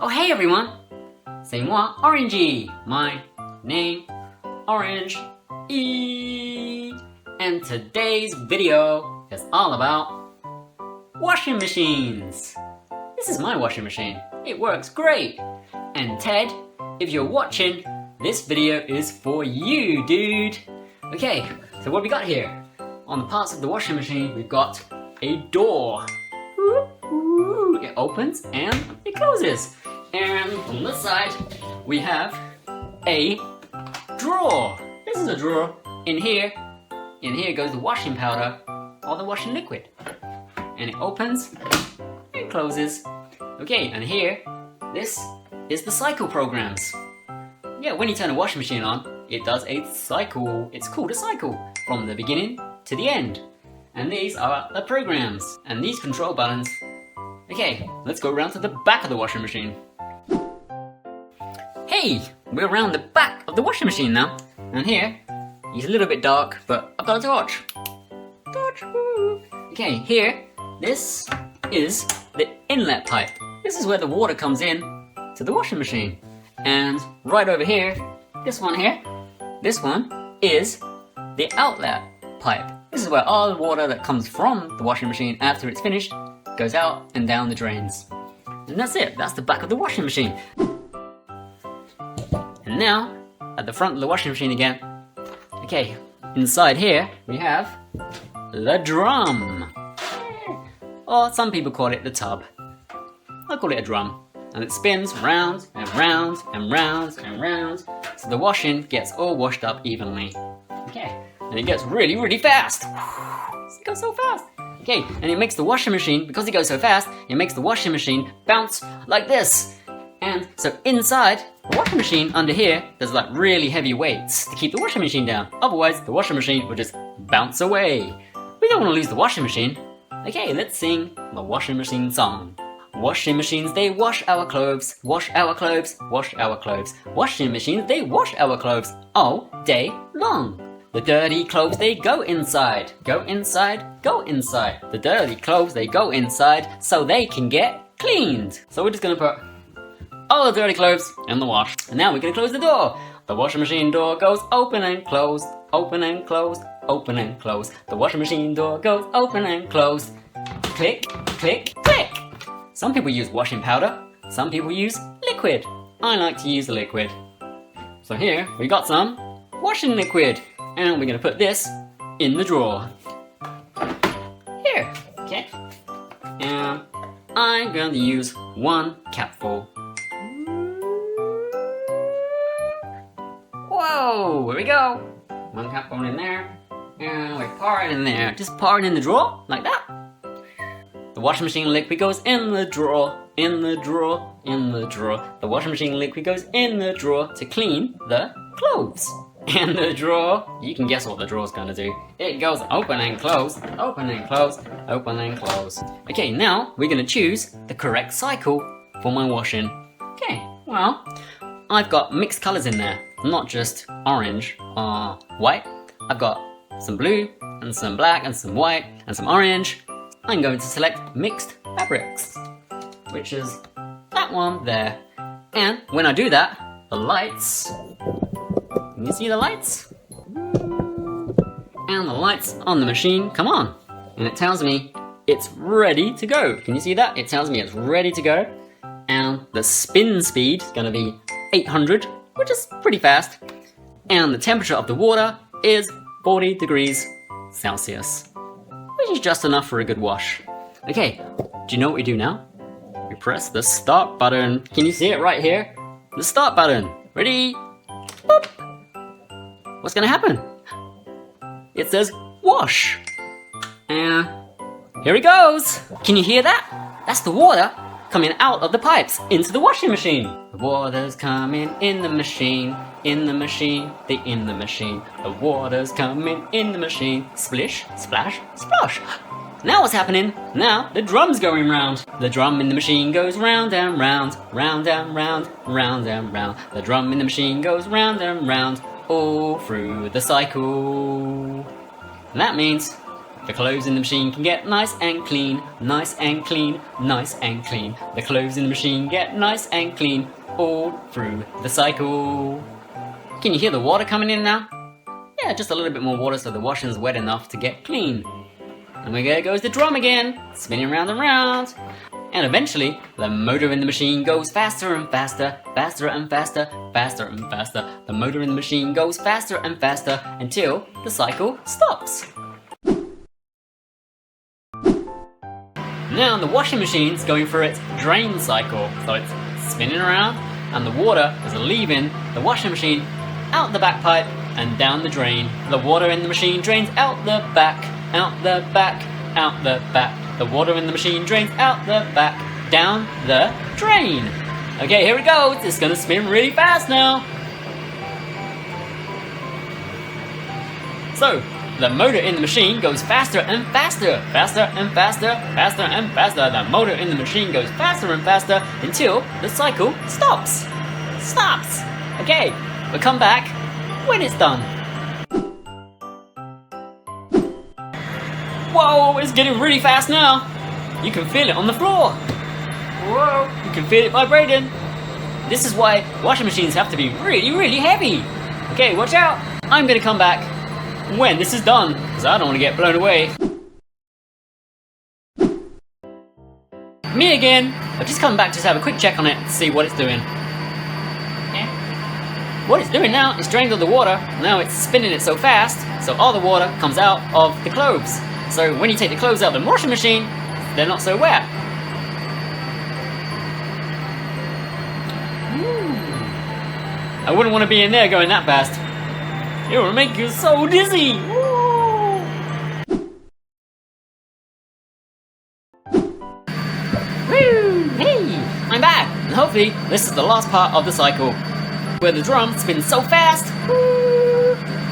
Oh hey everyone! C'est moi, Orangee. My name, Orangee. And today's video is all about washing machines. This is my washing machine. It works great. And Ted, if you're watching, this video is for you, dude. Okay, so what we got here? On the parts of the washing machine, we've got a door. It opens and it closes. And on this side, we have a drawer. This is a drawer. In here goes the washing powder or the washing liquid. And it opens and closes. Okay, and here, this is the cycle programs. Yeah, when you turn a washing machine on, it does a cycle. It's called a cycle from the beginning to the end. And these are the programs and these control buttons. Okay, let's go around to the back of the washing machine. Hey, we're around the back of the washing machine now. And here, he's a little bit dark, but I've got a torch. Torch, woo. Okay, here, this is the inlet pipe. This is where the water comes in to the washing machine. And right over here, this one is the outlet pipe. This is where all the water that comes from the washing machine after it's finished goes out and down the drains. And that's it, that's the back of the washing machine. And now, at the front of the washing machine again. Okay, inside here we have the drum. Or some people call it the tub. I call it a drum. And it spins round and round and round and round, so the washing gets all washed up evenly. Okay, and it gets really, really fast. It goes so fast. Okay, and it makes the washing machine, because it goes so fast, it makes the washing machine bounce like this. And so inside the washing machine under here, there's like really heavy weights to keep the washing machine down. Otherwise, the washing machine will just bounce away. We don't want to lose the washing machine. Okay, let's sing the washing machine song. Washing machines, they wash our clothes, wash our clothes, wash our clothes. Washing machines, they wash our clothes all day long. The dirty clothes, they go inside, go inside, go inside. The dirty clothes, they go inside so they can get cleaned. So we're just gonna put all the dirty clothes in the wash. And now we're gonna close the door. The washing machine door goes open and closed, open and closed, open and closed. The washing machine door goes open and closed. Click, click, click. Some people use washing powder, some people use liquid. I like to use the liquid. So here, we got some washing liquid. And we're going to put this in the drawer. Here, okay. And I'm going to use 1 capful. Whoa, here we go. 1 capful in there. And we pour it in there. Just pour it in the drawer, like that. The washing machine liquid goes in the drawer, in the drawer, in the drawer. The washing machine liquid goes in the drawer to clean the clothes. And the drawer, you can guess what the drawer's gonna do. It goes open and close, open and close, open and close. Okay, now we're gonna choose the correct cycle for my washing. Okay, well, I've got mixed colors in there, not just orange or white. I've got some blue and some black and some white and some orange. I'm going to select mixed fabrics, which is that one there. And when I do that, the lights, can you see the lights? And the lights on the machine come on. And it tells me it's ready to go. Can you see that? It tells me it's ready to go. And the spin speed is gonna be 800, which is pretty fast. And the temperature of the water is 40 degrees Celsius. Which is just enough for a good wash. Okay, do you know what we do now? We press the start button. Can you see it right here? The start button. Ready? Boop. What's gonna happen? It says wash. And here it goes. Can you hear that? That's the water coming out of the pipes into the washing machine. The water's coming in the machine, in the machine, in the machine. The water's coming in the machine. Splish, splash, splosh. Now what's happening? Now the drum's going round. The drum in the machine goes round and round, round and round, round and round. The drum in the machine goes round and round, all through the cycle. And that means the clothes in the machine can get nice and clean, nice and clean, nice and clean. The clothes in the machine get nice and clean all through the cycle. Can you hear the water coming in now? Yeah, just a little bit more water so the washing's wet enough to get clean. And there goes the drum again, spinning round and round. And eventually, the motor in the machine goes faster and faster, faster and faster, faster and faster. The motor in the machine goes faster and faster until the cycle stops. Now the washing machine's going through its drain cycle. So it's spinning around and the water is leaving the washing machine out the back pipe and down the drain. The water in the machine drains out the back, out the back, out the back. The water in the machine drains out the back, down the drain. Okay, here it goes. It's gonna spin really fast now. So, the motor in the machine goes faster and faster, faster and faster, faster and faster. The motor in the machine goes faster and faster until the cycle stops. Stops. Okay, we'll come back when it's done. Whoa, it's getting really fast now. You can feel it on the floor. Whoa, you can feel it vibrating. This is why washing machines have to be really, really heavy. Okay, watch out. I'm gonna come back when this is done, because I don't want to get blown away. Me again. I've just come back to have a quick check on it to see what it's doing. What it's doing now is drained all the water. Now it's spinning it so fast, so all the water comes out of the clothes. So when you take the clothes out of the washing machine, they're not so wet. I wouldn't want to be in there going that fast. It will make you so dizzy. Woo! Hey, I'm back, and hopefully this is the last part of the cycle, where the drum spins so fast,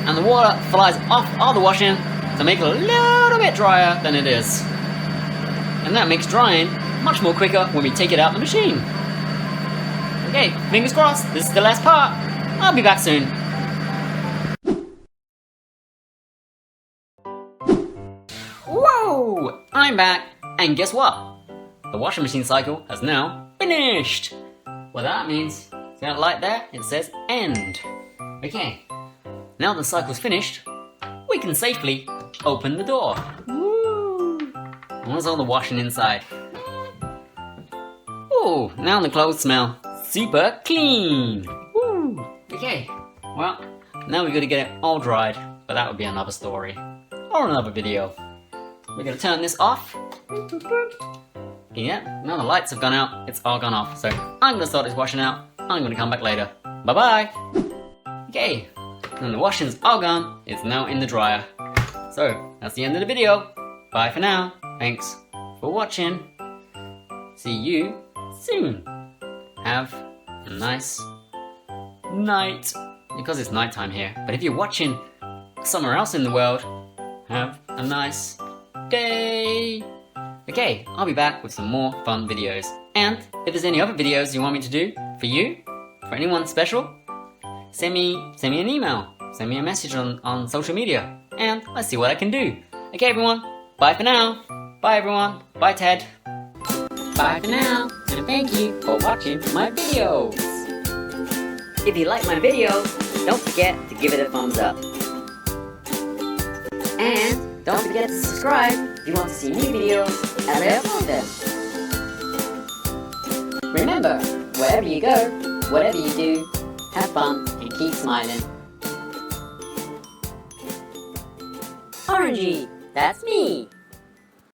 and the water flies off all the washing to make it a little bit drier than it is. And that makes drying much more quicker when we take it out of the machine. Okay, fingers crossed, this is the last part. I'll be back soon. Whoa! I'm back, and guess what? The washing machine cycle has now finished. Well, that means, see that light there? It says end. Okay, now the cycle's finished, we can safely open the door. Woo! And what's all the washing inside? Oh, now the clothes smell super clean. Woo! Okay, well, now we've got to get it all dried, but that would be another story or another video. We're going to turn this off. Yeah, now the lights have gone out, it's all gone off. So I'm going to start this washing out. I'm going to come back later. Bye-bye. Okay, and the washing's all gone. It's now in the dryer. So that's the end of the video. Bye for now. Thanks for watching. See you soon. Have a nice night. Because it's nighttime here. But if you're watching somewhere else in the world, have a nice day. Okay, I'll be back with some more fun videos. And if there's any other videos you want me to do for you, for anyone special, send me an email, send me a message on social media, and let's see what I can do. Okay everyone, bye for now. Bye everyone, bye Ted. Bye for now, and thank you for watching my videos. If you like my videos, don't forget to give it a thumbs up. And don't forget to subscribe if you want to see new videos as I upload them. Remember, wherever you go, whatever you do, have fun and keep smiling. Orangee, that's me!